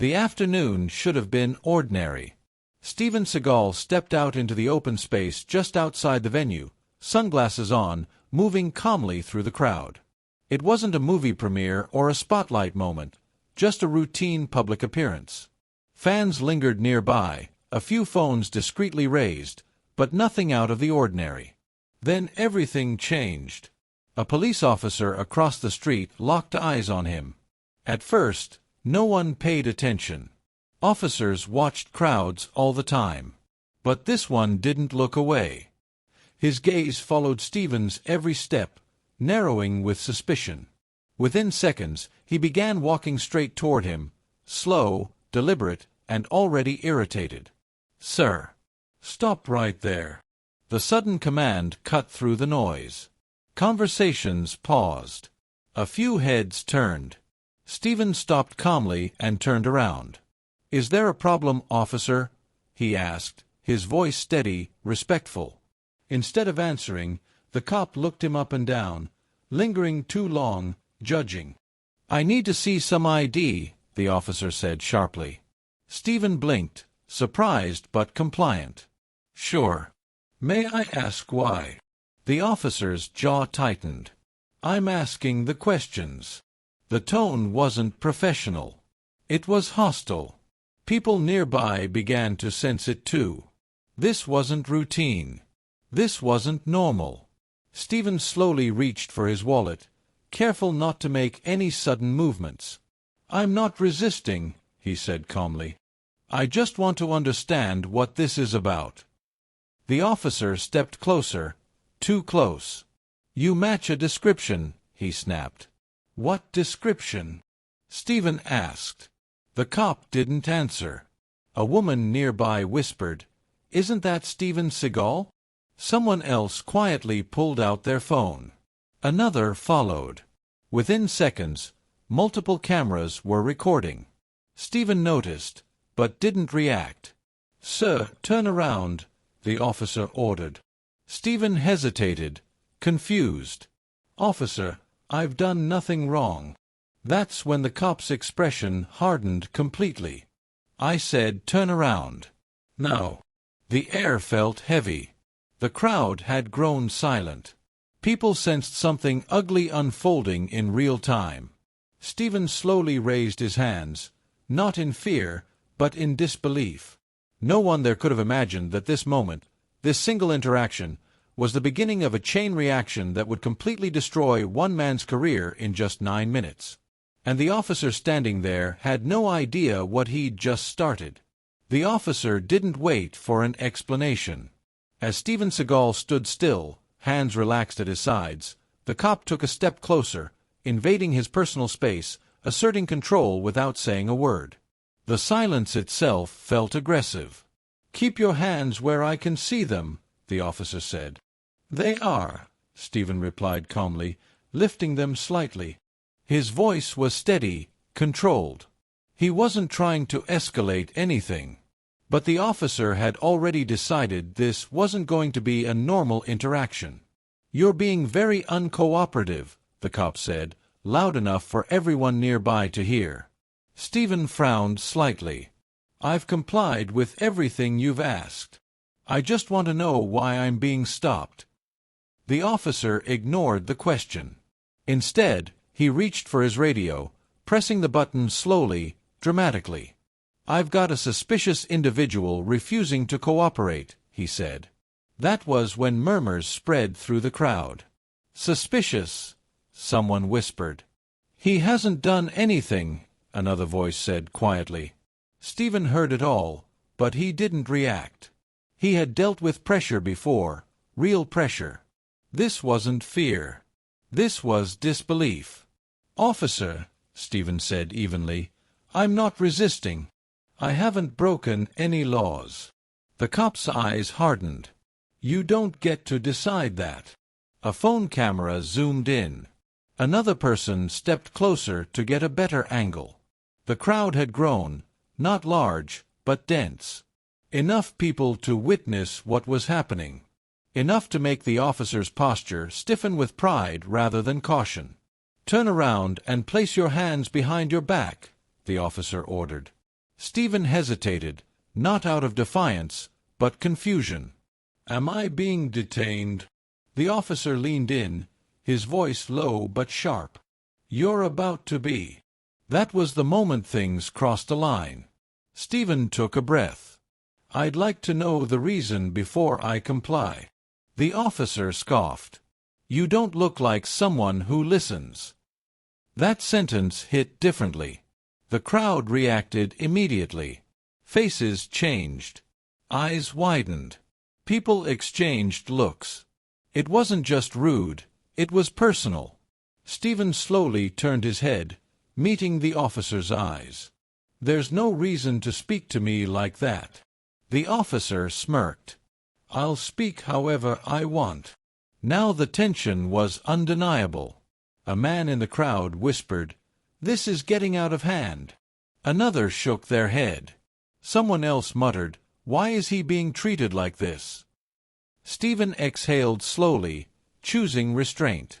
The afternoon should have been ordinary. Steven Seagal stepped out into the open space just outside the venue, sunglasses on, moving calmly through the crowd. It wasn't a movie premiere or a spotlight moment, just a routine public appearance. Fans lingered nearby, a few phones discreetly raised, but nothing out of the ordinary. Then everything changed. A police officer across the street locked eyes on him. At first, no one paid attention. Officers watched crowds all the time. But this one didn't look away. His gaze followed Steven's every step, narrowing with suspicion. Within seconds, he began walking straight toward him, slow, deliberate, and already irritated. "Sir, stop right there." The sudden command cut through the noise. Conversations paused. A few heads turned. Steven stopped calmly and turned around. "Is there a problem, officer?" he asked, his voice steady, respectful. Instead of answering, the cop looked him up and down, lingering too long, judging. "I need to see some ID," the officer said sharply. Steven blinked, surprised but compliant. "Sure. May I ask why?" The officer's jaw tightened. "I'm asking the questions." The tone wasn't professional. It was hostile. People nearby began to sense it too. This wasn't routine. This wasn't normal. Steven slowly reached for his wallet, careful not to make any sudden movements. "I'm not resisting," he said calmly. "I just want to understand what this is about." The officer stepped closer, too close. "You match a description," he snapped. "What description?" Steven asked. The cop didn't answer. A woman nearby whispered, "Isn't that Steven Seagal?" Someone else quietly pulled out their phone. Another followed. Within seconds, multiple cameras were recording. Steven noticed, but didn't react. "Sir, turn around," the officer ordered. Steven hesitated, confused. "Officer, I've done nothing wrong." That's when the cop's expression hardened completely. "I said turn around. Now." The air felt heavy. The crowd had grown silent. People sensed something ugly unfolding in real time. Steven slowly raised his hands, not in fear, but in disbelief. No one there could have imagined that this moment, this single interaction, was the beginning of a chain reaction that would completely destroy one man's career in just 9 minutes. And the officer standing there had no idea what he'd just started. The officer didn't wait for an explanation. As Steven Seagal stood still, hands relaxed at his sides, the cop took a step closer, invading his personal space, asserting control without saying a word. The silence itself felt aggressive. "Keep your hands where I can see them," the officer said. "They are," Steven replied calmly, lifting them slightly. His voice was steady, controlled. He wasn't trying to escalate anything. But the officer had already decided this wasn't going to be a normal interaction. "You're being very uncooperative," the cop said, loud enough for everyone nearby to hear. Steven frowned slightly. "I've complied with everything you've asked. I just want to know why I'm being stopped." The officer ignored the question. Instead, he reached for his radio, pressing the button slowly, dramatically. "I've got a suspicious individual refusing to cooperate," he said. That was when murmurs spread through the crowd. "Suspicious," someone whispered. "He hasn't done anything," another voice said quietly. Steven heard it all, but he didn't react. He had dealt with pressure before, real pressure. This wasn't fear. This was disbelief. "Officer," Steven said evenly, "I'm not resisting. I haven't broken any laws." The cop's eyes hardened. "You don't get to decide that." A phone camera zoomed in. Another person stepped closer to get a better angle. The crowd had grown, not large, but dense. Enough people to witness what was happening. Enough to make the officer's posture stiffen with pride rather than caution. "Turn around and place your hands behind your back," the officer ordered. Steven hesitated, not out of defiance, but confusion. "Am I being detained?" The officer leaned in, his voice low but sharp. "You're about to be." That was the moment things crossed a line. Steven took a breath. "I'd like to know the reason before I comply." The officer scoffed. "You don't look like someone who listens." That sentence hit differently. The crowd reacted immediately. Faces changed. Eyes widened. People exchanged looks. It wasn't just rude, it was personal. Steven slowly turned his head, meeting the officer's eyes. "There's no reason to speak to me like that." The officer smirked. "I'll speak however I want." Now the tension was undeniable. A man in the crowd whispered, "This is getting out of hand." Another shook their head. Someone else muttered, "Why is he being treated like this?" Steven exhaled slowly, choosing restraint.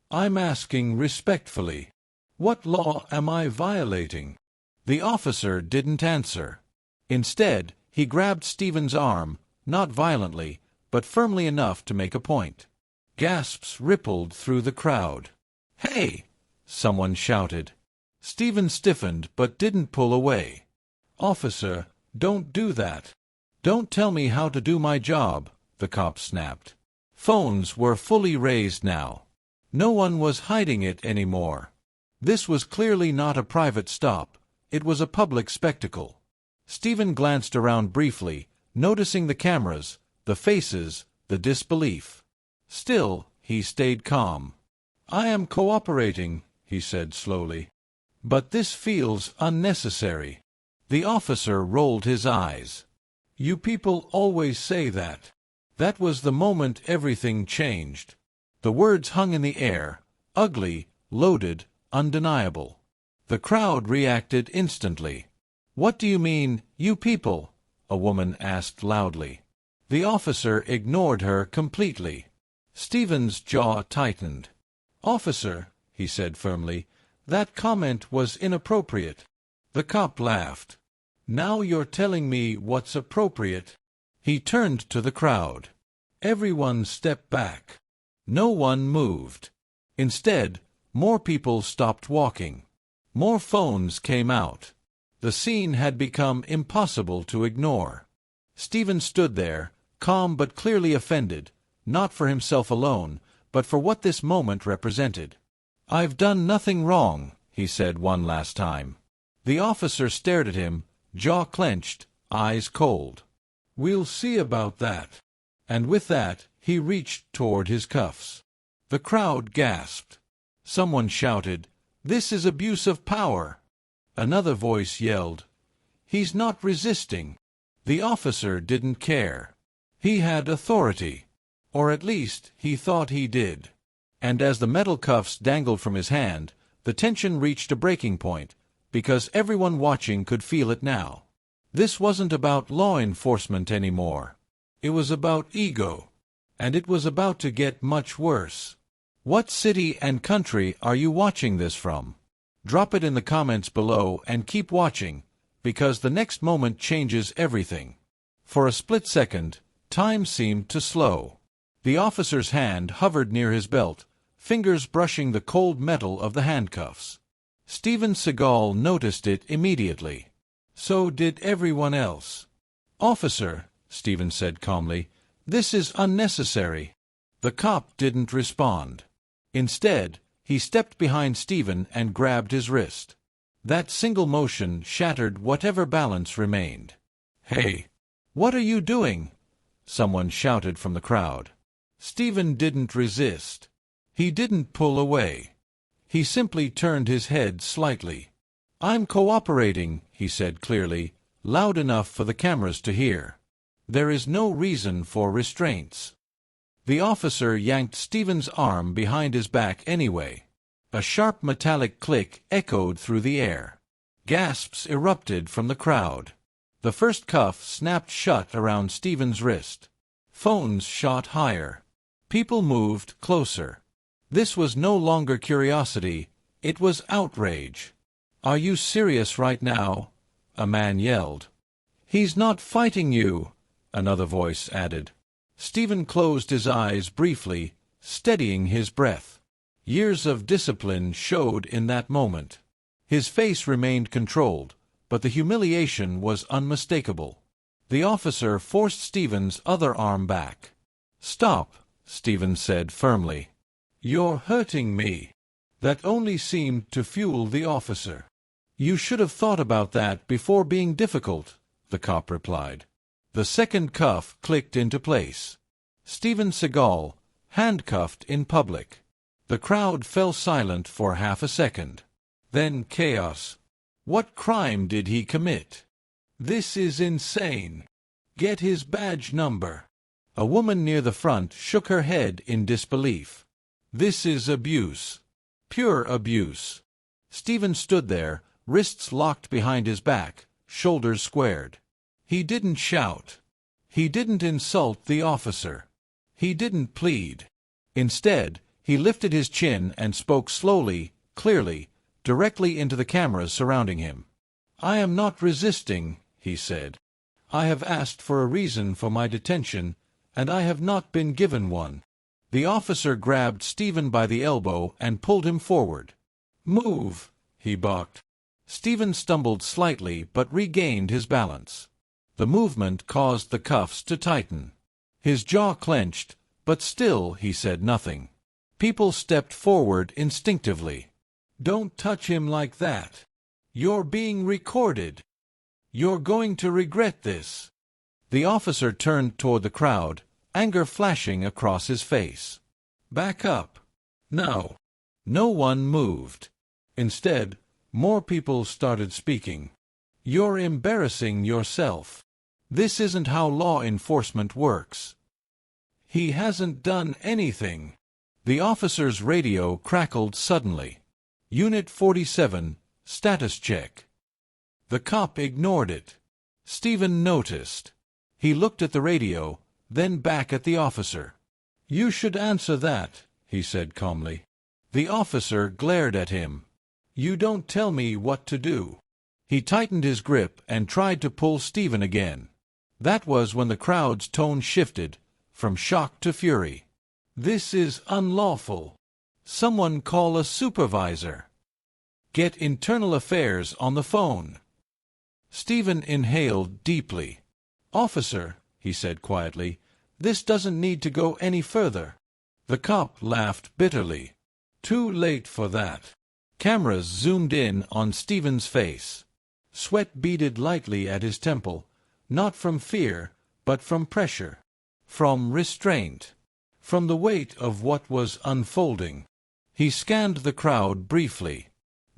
"I'm asking respectfully. What law am I violating?" The officer didn't answer. Instead, he grabbed Steven's arm, not violently, but firmly enough to make a point. Gasps rippled through the crowd. "Hey!" someone shouted. Steven stiffened but didn't pull away. "Officer, don't do that." "Don't tell me how to do my job," the cop snapped. Phones were fully raised now. No one was hiding it anymore. This was clearly not a private stop. It was a public spectacle. Steven glanced around briefly, noticing the cameras, the faces, the disbelief. Still, he stayed calm. "I am cooperating," he said slowly. "But this feels unnecessary." The officer rolled his eyes. "You people always say that." That was the moment everything changed. The words hung in the air, ugly, loaded, undeniable. The crowd reacted instantly. "What do you mean, you people?" a woman asked loudly. The officer ignored her completely. Steven's jaw tightened. "Officer," he said firmly, "that comment was inappropriate." The cop laughed. "Now you're telling me what's appropriate." He turned to the crowd. Everyone stepped back. No one moved. Instead, more people stopped walking. More phones came out. The scene had become impossible to ignore. Steven stood there, calm but clearly offended, not for himself alone, but for what this moment represented. "I've done nothing wrong," he said one last time. The officer stared at him, jaw clenched, eyes cold. "We'll see about that." And with that, he reached toward his cuffs. The crowd gasped. Someone shouted, "This is abuse of power." Another voice yelled, "He's not resisting." The officer didn't care. He had authority. Or at least, he thought he did. And as the metal cuffs dangled from his hand, the tension reached a breaking point, because everyone watching could feel it now. This wasn't about law enforcement anymore. It was about ego. And it was about to get much worse. What city and country are you watching this from? Drop it in the comments below and keep watching, because the next moment changes everything. For a split second, time seemed to slow. The officer's hand hovered near his belt, fingers brushing the cold metal of the handcuffs. Steven Seagal noticed it immediately. So did everyone else. "Officer," Steven said calmly, "this is unnecessary." The cop didn't respond. Instead, he stepped behind Steven and grabbed his wrist. That single motion shattered whatever balance remained. "Hey! What are you doing?" someone shouted from the crowd. Steven didn't resist. He didn't pull away. He simply turned his head slightly. "I'm cooperating," he said clearly, loud enough for the cameras to hear. "There is no reason for restraints." The officer yanked Steven's arm behind his back anyway. A sharp metallic click echoed through the air. Gasps erupted from the crowd. The first cuff snapped shut around Steven's wrist. Phones shot higher. People moved closer. This was no longer curiosity, it was outrage. "Are you serious right now?" a man yelled. "He's not fighting you," another voice added. Steven closed his eyes briefly, steadying his breath. Years of discipline showed in that moment. His face remained controlled, but the humiliation was unmistakable. The officer forced Steven's other arm back. "Stop," Steven said firmly. "You're hurting me." That only seemed to fuel the officer. "You should have thought about that before being difficult," the cop replied. The second cuff clicked into place. Steven Seagal, handcuffed in public. The crowd fell silent for half a second. Then chaos. What crime did he commit? "This is insane. Get his badge number." A woman near the front shook her head in disbelief. "This is abuse. Pure abuse." Steven stood there, wrists locked behind his back, shoulders squared. He didn't shout. He didn't insult the officer. He didn't plead. Instead, he lifted his chin and spoke slowly, clearly, directly into the cameras surrounding him. "I am not resisting," he said. "I have asked for a reason for my detention, and I have not been given one." The officer grabbed Steven by the elbow and pulled him forward. "Move," he barked. Steven stumbled slightly but regained his balance. The movement caused the cuffs to tighten. His jaw clenched, but still he said nothing. People stepped forward instinctively. "Don't touch him like that. You're being recorded. You're going to regret this." The officer turned toward the crowd, anger flashing across his face. "Back up." "No." No one moved. Instead, more people started speaking. "You're embarrassing yourself. This isn't how law enforcement works." "He hasn't done anything." The officer's radio crackled suddenly. "Unit 47, status check." The cop ignored it. Steven noticed. He looked at the radio, then back at the officer. "You should answer that," he said calmly. The officer glared at him. "You don't tell me what to do." He tightened his grip and tried to pull Steven again. That was when the crowd's tone shifted, from shock to fury. "This is unlawful. Someone call a supervisor. Get internal affairs on the phone." Steven inhaled deeply. "Officer," he said quietly, "this doesn't need to go any further." The cop laughed bitterly. "Too late for that." Cameras zoomed in on Steven's face. Sweat beaded lightly at his temple, not from fear, but from pressure, from restraint, from the weight of what was unfolding. He scanned the crowd briefly.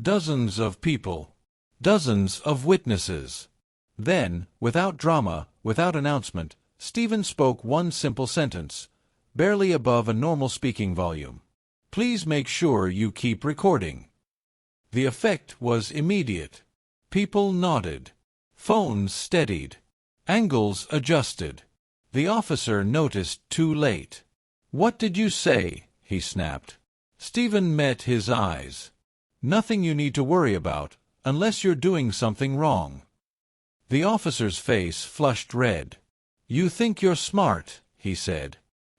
Dozens of people. Dozens of witnesses. Then, without drama, without announcement, Steven spoke one simple sentence, barely above a normal speaking volume. "Please make sure you keep recording." The effect was immediate. People nodded. Phones steadied. Angles adjusted. The officer noticed too late. "What did you say?" he snapped. Steven met his eyes. "Nothing you need to worry about, unless you're doing something wrong." The officer's face flushed red. "You think you're smart," he said.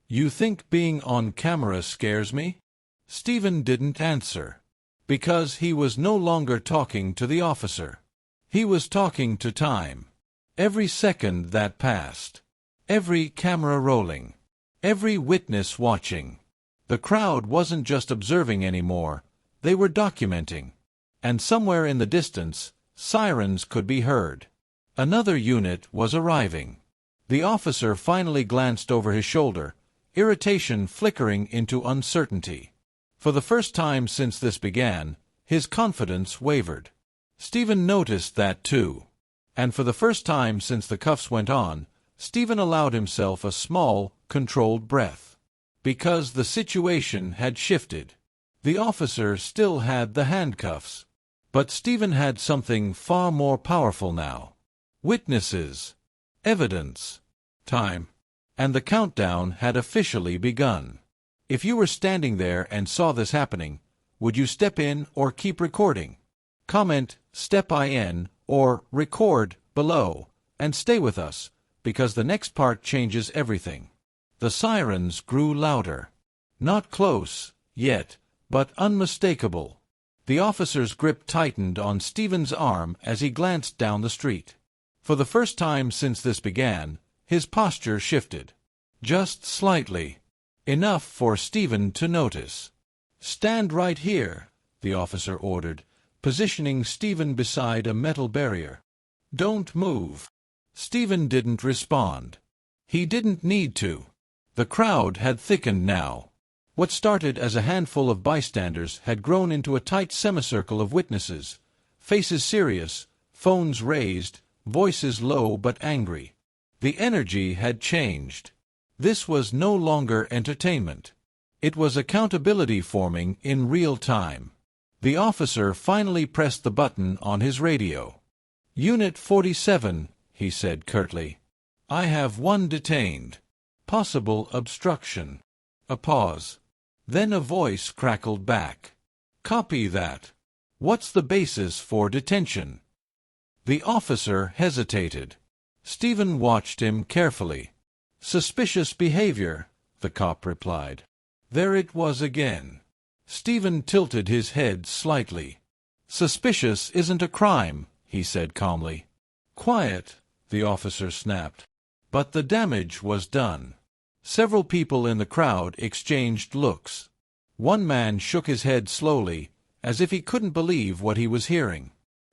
"You think being on camera scares me?" Steven didn't answer. Because he was no longer talking to the officer. He was talking to time. Every second that passed. Every camera rolling. Every witness watching. The crowd wasn't just observing anymore. They were documenting. And somewhere in the distance, sirens could be heard. Another unit was arriving. The officer finally glanced over his shoulder, irritation flickering into uncertainty. For the first time since this began, his confidence wavered. Steven noticed that too. And for the first time since the cuffs went on, Steven allowed himself a small, controlled breath. Because the situation had shifted. The officer still had the handcuffs. But Steven had something far more powerful now. Witnesses. Evidence. Time. And the countdown had officially begun. If you were standing there and saw this happening, would you step in or keep recording? Comment, "Step in," or record below, and stay with us, because the next part changes everything. The sirens grew louder. Not close, yet, but unmistakable. The officer's grip tightened on Steven's arm as he glanced down the street. For the first time since this began, his posture shifted. Just slightly. Enough for Steven to notice. "Stand right here," the officer ordered, positioning Steven beside a metal barrier. "Don't move." Steven didn't respond. He didn't need to. The crowd had thickened now. What started as a handful of bystanders had grown into a tight semicircle of witnesses, faces serious, phones raised, voices low but angry. The energy had changed. This was no longer entertainment. It was accountability forming in real time. The officer finally pressed the button on his radio. "Unit 47, he said curtly. "I have one detained. Possible obstruction." A pause. Then a voice crackled back. "Copy that. What's the basis for detention?" The officer hesitated. Steven watched him carefully. "Suspicious behavior," the cop replied. There it was again. Steven tilted his head slightly. "Suspicious isn't a crime," he said calmly. "Quiet," the officer snapped. But the damage was done. Several people in the crowd exchanged looks. One man shook his head slowly, as if he couldn't believe what he was hearing.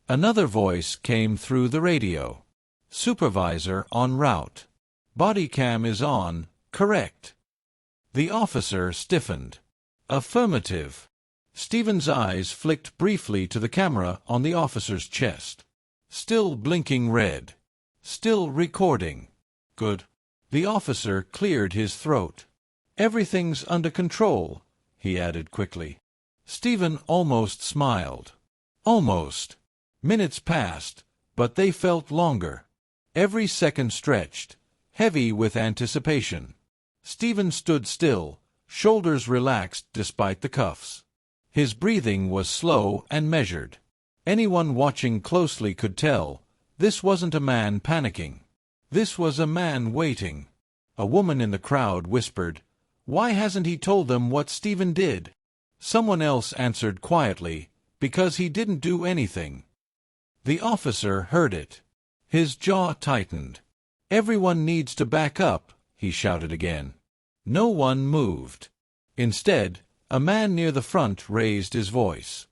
Another voice came through the radio. "Supervisor en route. Body cam is on, correct?" The officer stiffened. "Affirmative." Steven's eyes flicked briefly to the camera on the officer's chest. Still blinking red. Still recording. "Good." The officer cleared his throat. "Everything's under control," he added quickly. Steven almost smiled. Almost. Minutes passed, but they felt longer. Every second stretched, heavy with anticipation. Steven stood still, shoulders relaxed despite the cuffs. His breathing was slow and measured. Anyone watching closely could tell, this wasn't a man panicking. This was a man waiting. A woman in the crowd whispered, "Why hasn't he told them what Steven did?" Someone else answered quietly, "Because he didn't do anything." The officer heard it. His jaw tightened. "Everyone needs to back up," he shouted again. No one moved. Instead, a man near the front raised his voice.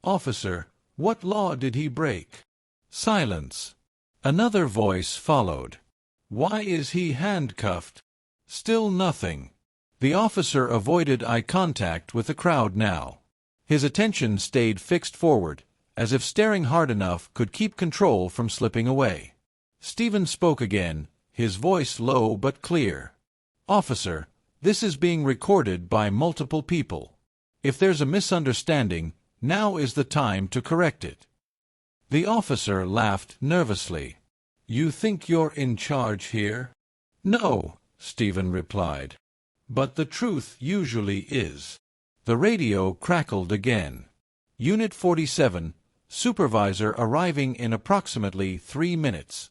"Officer, what law did he break?" Silence. Another voice followed. "Why is he handcuffed?" Still nothing. The officer avoided eye contact with the crowd now. His attention stayed fixed forward, as if staring hard enough could keep control from slipping away. Steven spoke again, his voice low but clear. "Officer, this is being recorded by multiple people. If there's a misunderstanding, now is the time to correct it." The officer laughed nervously. "You think you're in charge here?" "No," Steven replied. "But the truth usually is." The radio crackled again. "Unit 47, supervisor arriving in approximately 3 minutes."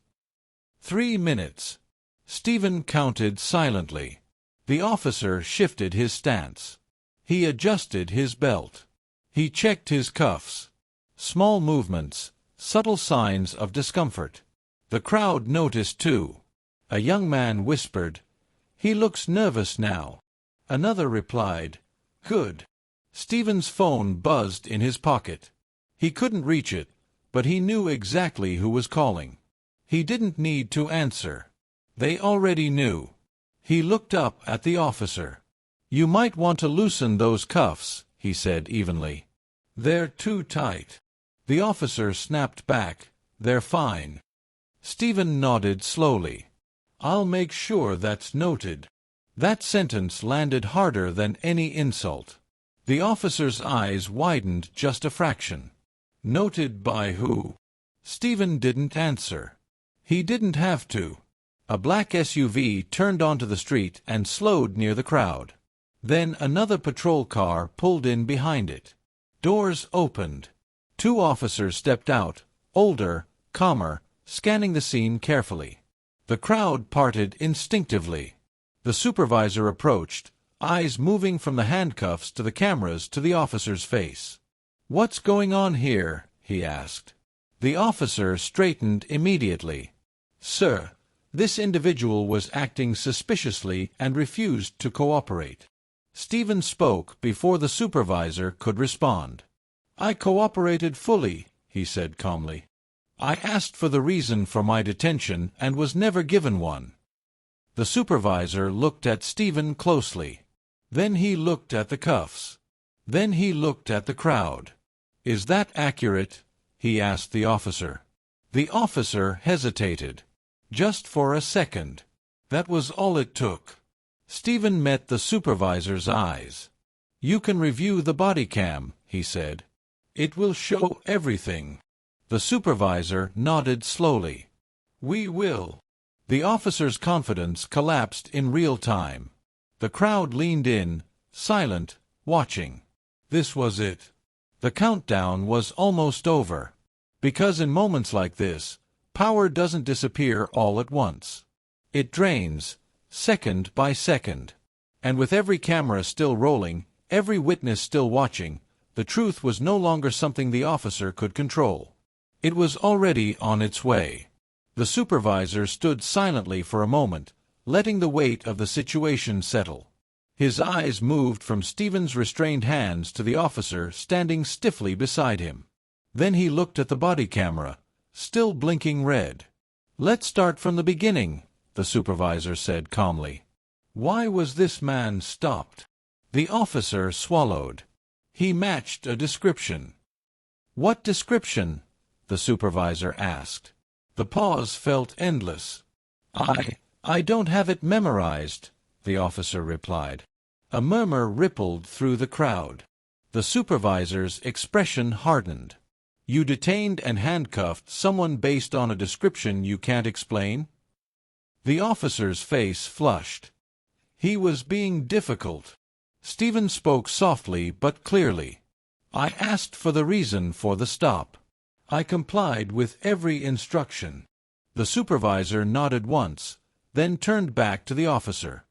3 minutes. Steven counted silently. The officer shifted his stance. He adjusted his belt. He checked his cuffs. Small movements, subtle signs of discomfort. The crowd noticed too. A young man whispered, "He looks nervous now." Another replied, "Good." Steven's phone buzzed in his pocket. He couldn't reach it, but he knew exactly who was calling. He didn't need to answer. They already knew. He looked up at the officer. "You might want to loosen those cuffs," he said evenly. "They're too tight." The officer snapped back, "They're fine." Steven nodded slowly. "I'll make sure that's noted." That sentence landed harder than any insult. The officer's eyes widened just a fraction. "Noted by who?" Steven didn't answer. He didn't have to. A black SUV turned onto the street and slowed near the crowd. Then another patrol car pulled in behind it. Doors opened. 2 officers stepped out, older, calmer, scanning the scene carefully. The crowd parted instinctively. The supervisor approached, eyes moving from the handcuffs to the cameras to the officer's face. "What's going on here?" he asked. The officer straightened immediately. "Sir, this individual was acting suspiciously and refused to cooperate." Steven spoke before the supervisor could respond. "I cooperated fully," he said calmly. "I asked for the reason for my detention and was never given one." The supervisor looked at Steven closely. Then he looked at the cuffs. Then he looked at the crowd. "Is that accurate?" he asked the officer. The officer hesitated. Just for a second. That was all it took. Steven met the supervisor's eyes. "You can review the body cam," he said. "It will show everything." The supervisor nodded slowly. "We will." The officer's confidence collapsed in real time. The crowd leaned in, silent, watching. This was it. The countdown was almost over. Because in moments like this, power doesn't disappear all at once. It drains, second by second. And with every camera still rolling, every witness still watching, the truth was no longer something the officer could control. It was already on its way. The supervisor stood silently for a moment, letting the weight of the situation settle. His eyes moved from Steven's restrained hands to the officer standing stiffly beside him. Then he looked at the body camera, still blinking red. "Let's start from the beginning," the supervisor said calmly. "Why was this man stopped?" The officer swallowed. "He matched a description." "What description?" the supervisor asked. The pause felt endless. I don't have it memorized," the officer replied. A murmur rippled through the crowd. The supervisor's expression hardened. "You detained and handcuffed someone based on a description you can't explain?" The officer's face flushed. He was being difficult. Steven spoke softly but clearly. "I asked for the reason for the stop. I complied with every instruction." The supervisor nodded once, then turned back to the officer.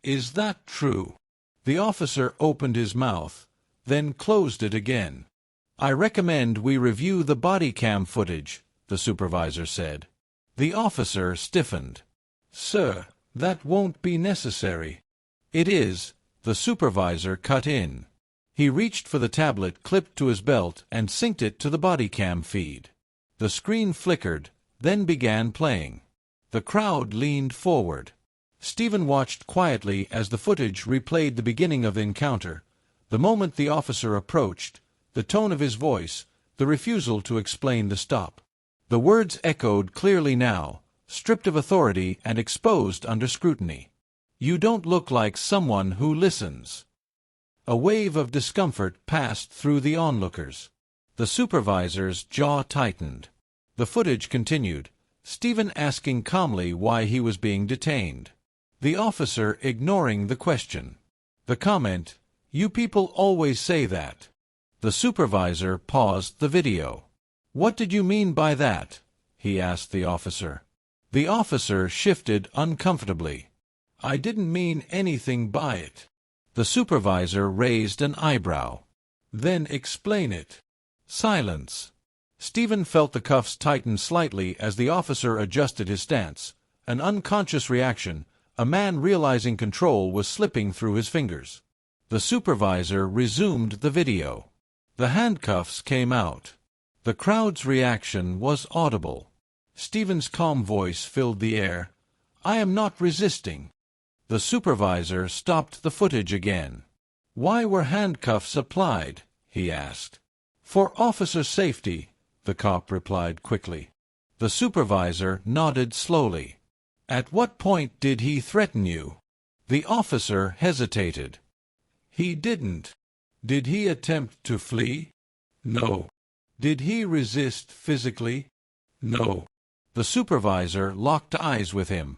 "Is that true?" The officer opened his mouth, then closed it again. "I recommend we review the body cam footage," the supervisor said. The officer stiffened. "Sir, that won't be necessary." "It is," the supervisor cut in. He reached for the tablet clipped to his belt and synced it to the body cam feed. The screen flickered, then began playing. The crowd leaned forward. Steven watched quietly as the footage replayed the beginning of the encounter, the moment the officer approached, the tone of his voice, the refusal to explain the stop. The words echoed clearly now, stripped of authority and exposed under scrutiny. "You don't look like someone who listens." A wave of discomfort passed through the onlookers. The supervisor's jaw tightened. The footage continued, Steven asking calmly why he was being detained. The officer ignoring the question. The comment, "You people always say that." The supervisor paused the video. "What did you mean by that?" he asked the officer. The officer shifted uncomfortably. "I didn't mean anything by it." The supervisor raised an eyebrow. "Then explain it." Silence. Steven felt the cuffs tighten slightly as the officer adjusted his stance. An unconscious reaction, a man realizing control was slipping through his fingers. The supervisor resumed the video. The handcuffs came out. The crowd's reaction was audible. Steven's calm voice filled the air. "I am not resisting." The supervisor stopped the footage again. "Why were handcuffs applied?" he asked. "For officer safety," the cop replied quickly. The supervisor nodded slowly. "At what point did he threaten you?" The officer hesitated. "He didn't." "Did he attempt to flee?" "No." "Did he resist physically?" "No." The supervisor locked eyes with him.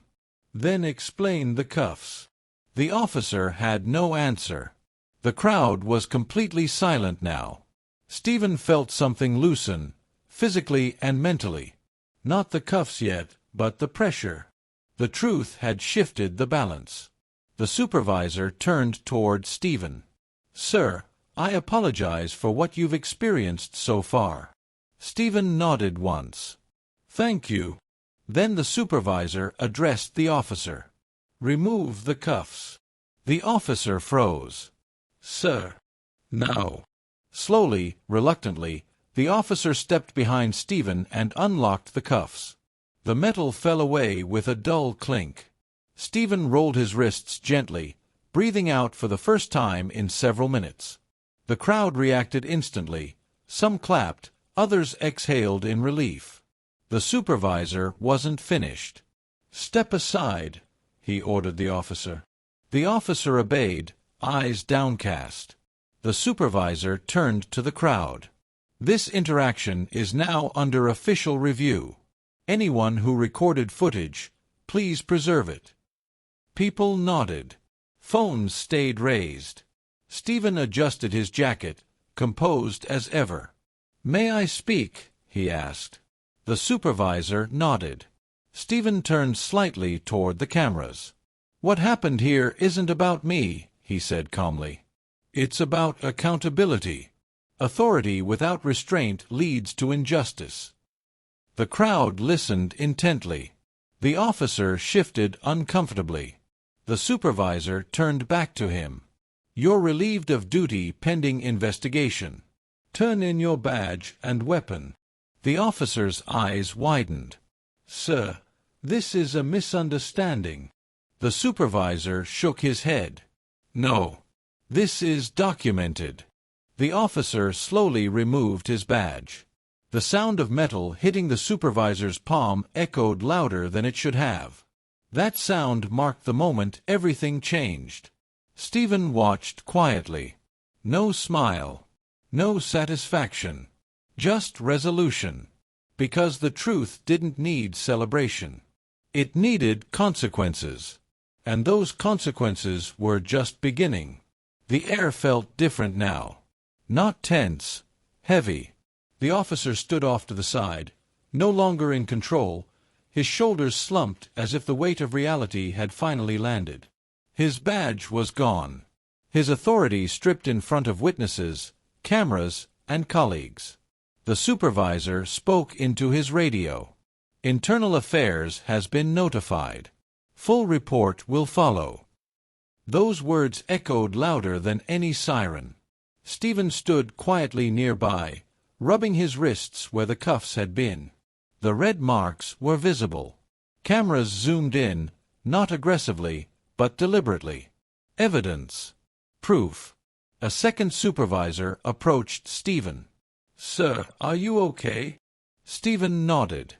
"Then explain the cuffs." The officer had no answer. The crowd was completely silent now. Steven felt something loosen, physically and mentally. Not the cuffs yet, but the pressure. The truth had shifted the balance. The supervisor turned toward Steven. "Sir, I apologize for what you've experienced so far." Steven nodded once. "Thank you." Then the supervisor addressed the officer. "Remove the cuffs." The officer froze. "Sir." "Now." Slowly, reluctantly, the officer stepped behind Steven and unlocked the cuffs. The metal fell away with a dull clink. Steven rolled his wrists gently, breathing out for the first time in several minutes. The crowd reacted instantly. Some clapped, others exhaled in relief. The supervisor wasn't finished. "Step aside," he ordered the officer. The officer obeyed, eyes downcast. The supervisor turned to the crowd. "This interaction is now under official review. Anyone who recorded footage, please preserve it." People nodded. Phones stayed raised. Steven adjusted his jacket, composed as ever. "May I speak?" he asked. The supervisor nodded. Steven turned slightly toward the cameras. "What happened here isn't about me," he said calmly. "It's about accountability. Authority without restraint leads to injustice." The crowd listened intently. The officer shifted uncomfortably. The supervisor turned back to him. "You're relieved of duty pending investigation. Turn in your badge and weapon." The officer's eyes widened. "Sir, this is a misunderstanding." The supervisor shook his head. "No. This is documented." The officer slowly removed his badge. The sound of metal hitting the supervisor's palm echoed louder than it should have. That sound marked the moment everything changed. Steven watched quietly. No smile. No satisfaction. Just resolution. Because the truth didn't need celebration. It needed consequences. And those consequences were just beginning. The air felt different now. Not tense. Heavy. The officer stood off to the side, no longer in control. His shoulders slumped as if the weight of reality had finally landed. His badge was gone. His authority stripped in front of witnesses, cameras, and colleagues. The supervisor spoke into his radio. "Internal Affairs has been notified. Full report will follow." Those words echoed louder than any siren. Steven stood quietly nearby, rubbing his wrists where the cuffs had been. The red marks were visible. Cameras zoomed in, not aggressively, but deliberately. Evidence. Proof. A second supervisor approached Steven. "Sir, are you okay?" Steven nodded.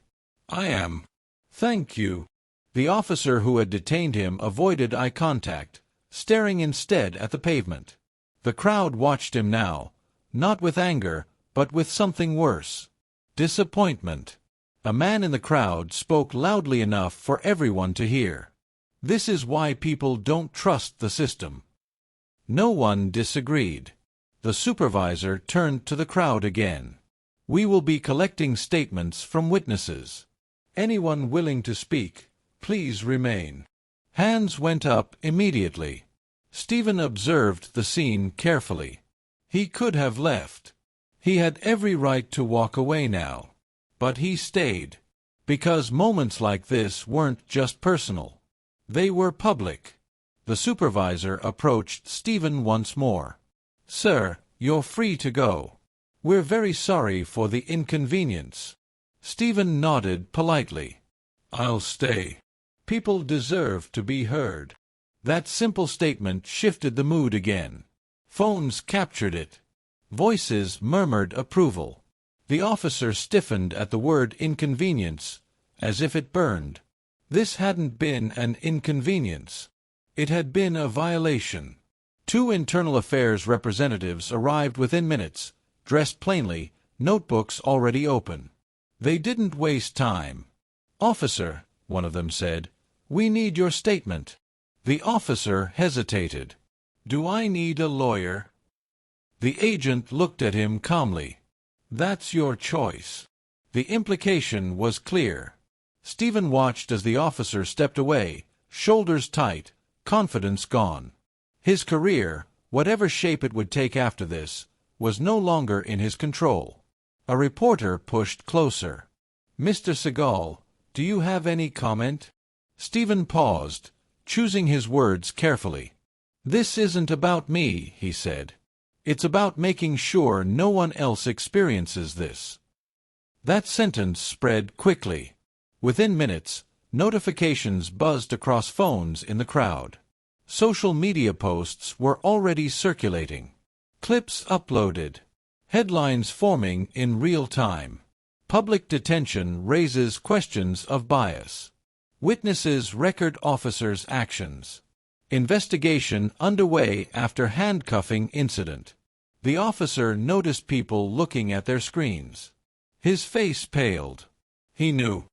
"I am. Thank you." The officer who had detained him avoided eye contact, staring instead at the pavement. The crowd watched him now, not with anger, but with something worse. Disappointment. A man in the crowd spoke loudly enough for everyone to hear. "This is why people don't trust the system." No one disagreed. The supervisor turned to the crowd again. "We will be collecting statements from witnesses. Anyone willing to speak, please remain." Hands went up immediately. Steven observed the scene carefully. He could have left. He had every right to walk away now. But he stayed. Because moments like this weren't just personal. They were public. The supervisor approached Steven once more. "Sir, you're free to go. We're very sorry for the inconvenience." Steven nodded politely. "I'll stay. People deserve to be heard." That simple statement shifted the mood again. Phones captured it. Voices murmured approval. The officer stiffened at the word inconvenience, as if it burned. This hadn't been an inconvenience. It had been a violation. 2 internal affairs representatives arrived within minutes, dressed plainly, notebooks already open. They didn't waste time. "Officer," one of them said, "we need your statement." The officer hesitated. "Do I need a lawyer?" The agent looked at him calmly. "That's your choice." The implication was clear. Steven watched as the officer stepped away, shoulders tight, confidence gone. His career, whatever shape it would take after this, was no longer in his control. A reporter pushed closer. "Mr. Seagal, do you have any comment?" Steven paused, choosing his words carefully. "This isn't about me," he said. "It's about making sure no one else experiences this." That sentence spread quickly. Within minutes, notifications buzzed across phones in the crowd. Social media posts were already circulating. Clips uploaded. Headlines forming in real time. Public detention raises questions of bias. Witnesses record officers' actions. Investigation underway after handcuffing incident. The officer noticed people looking at their screens. His face paled. He knew.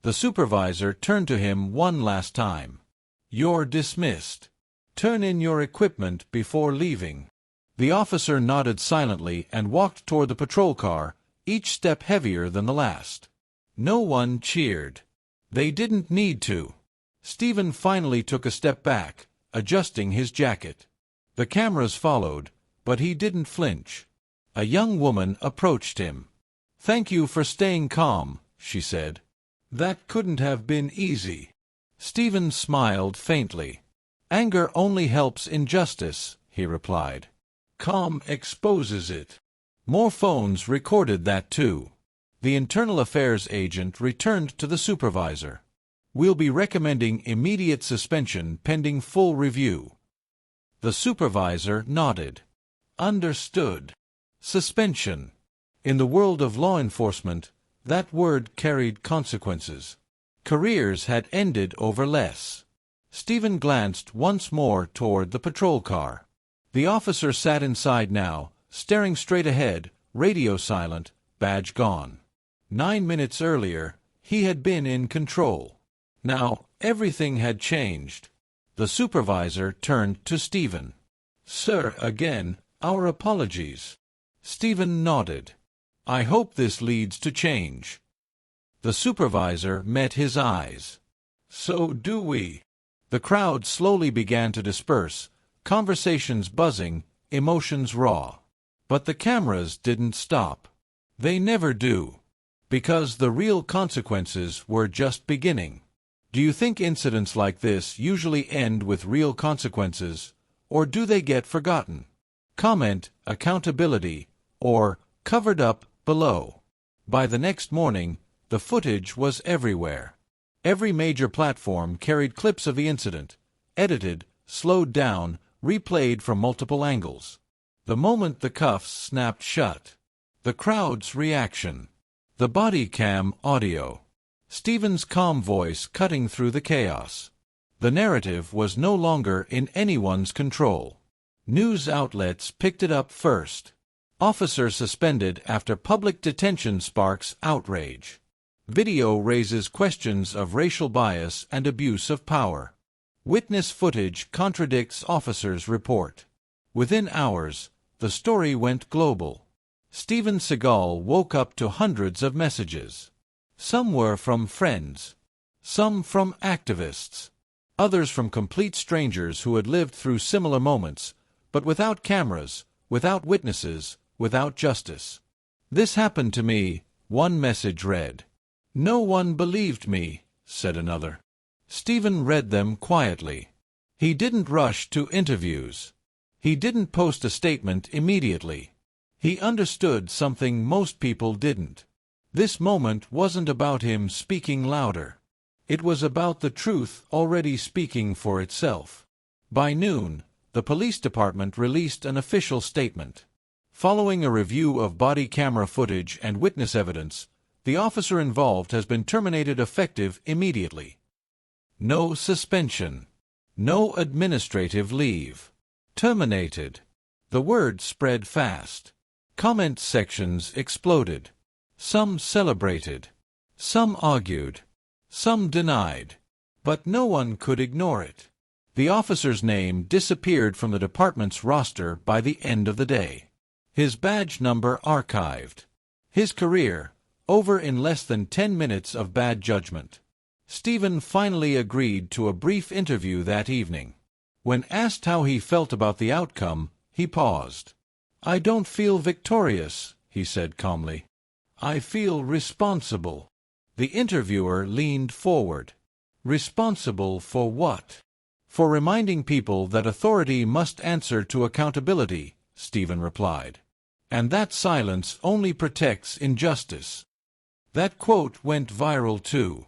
The supervisor turned to him one last time. "You're dismissed. Turn in your equipment before leaving." The officer nodded silently and walked toward the patrol car, each step heavier than the last. No one cheered. They didn't need to. Steven finally took a step back, adjusting his jacket. The cameras followed, but he didn't flinch. A young woman approached him. "Thank you for staying calm," she said. "That couldn't have been easy." Steven smiled faintly. "Anger only helps injustice," he replied. "Calm exposes it." More phones recorded that too. The internal affairs agent returned to the supervisor. "We'll be recommending immediate suspension pending full review." The supervisor nodded. Understood. Suspension. In the world of law enforcement, that word carried consequences. Careers had ended over less. Steven glanced once more toward the patrol car. The officer sat inside now, staring straight ahead, radio silent, badge gone. 9 minutes earlier, he had been in control. Now, everything had changed. The supervisor turned to Steven. "Sir, again, our apologies." Steven nodded. "I hope this leads to change." The supervisor met his eyes. "So do we." The crowd slowly began to disperse, conversations buzzing, emotions raw. But the cameras didn't stop. They never do. Because the real consequences were just beginning. Do you think incidents like this usually end with real consequences, or do they get forgotten? Comment accountability, or covered up below. By the next morning, the footage was everywhere. Every major platform carried clips of the incident, edited, slowed down, replayed from multiple angles. The moment the cuffs snapped shut. The crowd's reaction. The body cam audio. Steven's calm voice cutting through the chaos. The narrative was no longer in anyone's control. News outlets picked it up first. Officer suspended after public detention sparks outrage. Video raises questions of racial bias and abuse of power. Witness footage contradicts officer's report. Within hours, the story went global. Steven Seagal woke up to hundreds of messages. Some were from friends. Some from activists. Others from complete strangers who had lived through similar moments, but without cameras, without witnesses, without justice. "This happened to me," one message read. "No one believed me," said another. Steven read them quietly. He didn't rush to interviews. He didn't post a statement immediately. He understood something most people didn't. This moment wasn't about him speaking louder. It was about the truth already speaking for itself. By noon, the police department released an official statement. Following a review of body camera footage and witness evidence, the officer involved has been terminated effective immediately. No suspension. No administrative leave. Terminated. The word spread fast. Comment sections exploded. Some celebrated. Some argued. Some denied. But no one could ignore it. The officer's name disappeared from the department's roster by the end of the day. His badge number archived. His career, over in less than 10 minutes of bad judgment. Steven finally agreed to a brief interview that evening. When asked how he felt about the outcome, he paused. "I don't feel victorious," he said calmly. "I feel responsible." The interviewer leaned forward. "Responsible for what?" "For reminding people that authority must answer to accountability," Steven replied. "And that silence only protects injustice." That quote went viral too.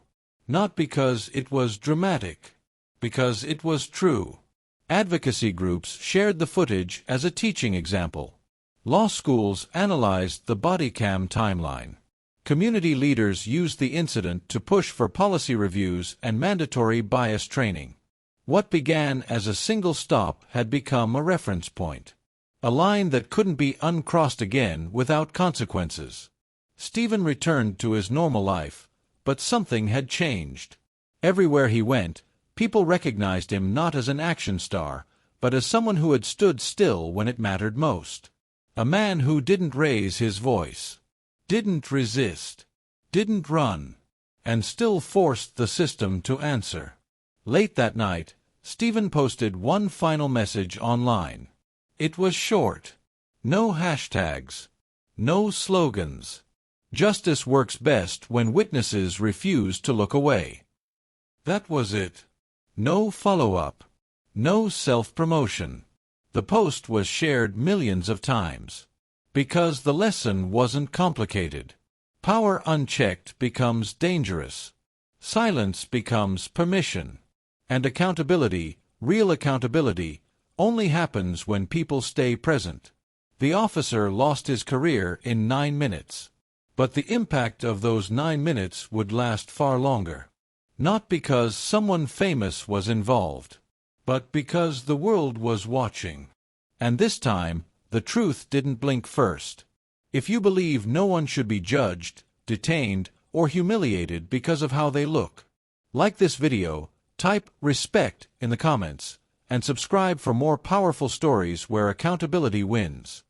Not because it was dramatic, because it was true. Advocacy groups shared the footage as a teaching example. Law schools analyzed the body cam timeline. Community leaders used the incident to push for policy reviews and mandatory bias training. What began as a single stop had become a reference point. A line that couldn't be uncrossed again without consequences. Steven returned to his normal life, but something had changed. Everywhere he went, people recognized him not as an action star, but as someone who had stood still when it mattered most. A man who didn't raise his voice, didn't resist, didn't run, and still forced the system to answer. Late that night, Steven posted one final message online. It was short. No hashtags. No slogans. Justice works best when witnesses refuse to look away. That was it. No follow-up. No self-promotion. The post was shared millions of times. Because the lesson wasn't complicated. Power unchecked becomes dangerous. Silence becomes permission. And accountability, real accountability, only happens when people stay present. The officer lost his career in 9 minutes. But the impact of those 9 minutes would last far longer. Not because someone famous was involved, but because the world was watching. And this time, the truth didn't blink first. If you believe no one should be judged, detained, or humiliated because of how they look, like this video, type "respect" in the comments, and subscribe for more powerful stories where accountability wins.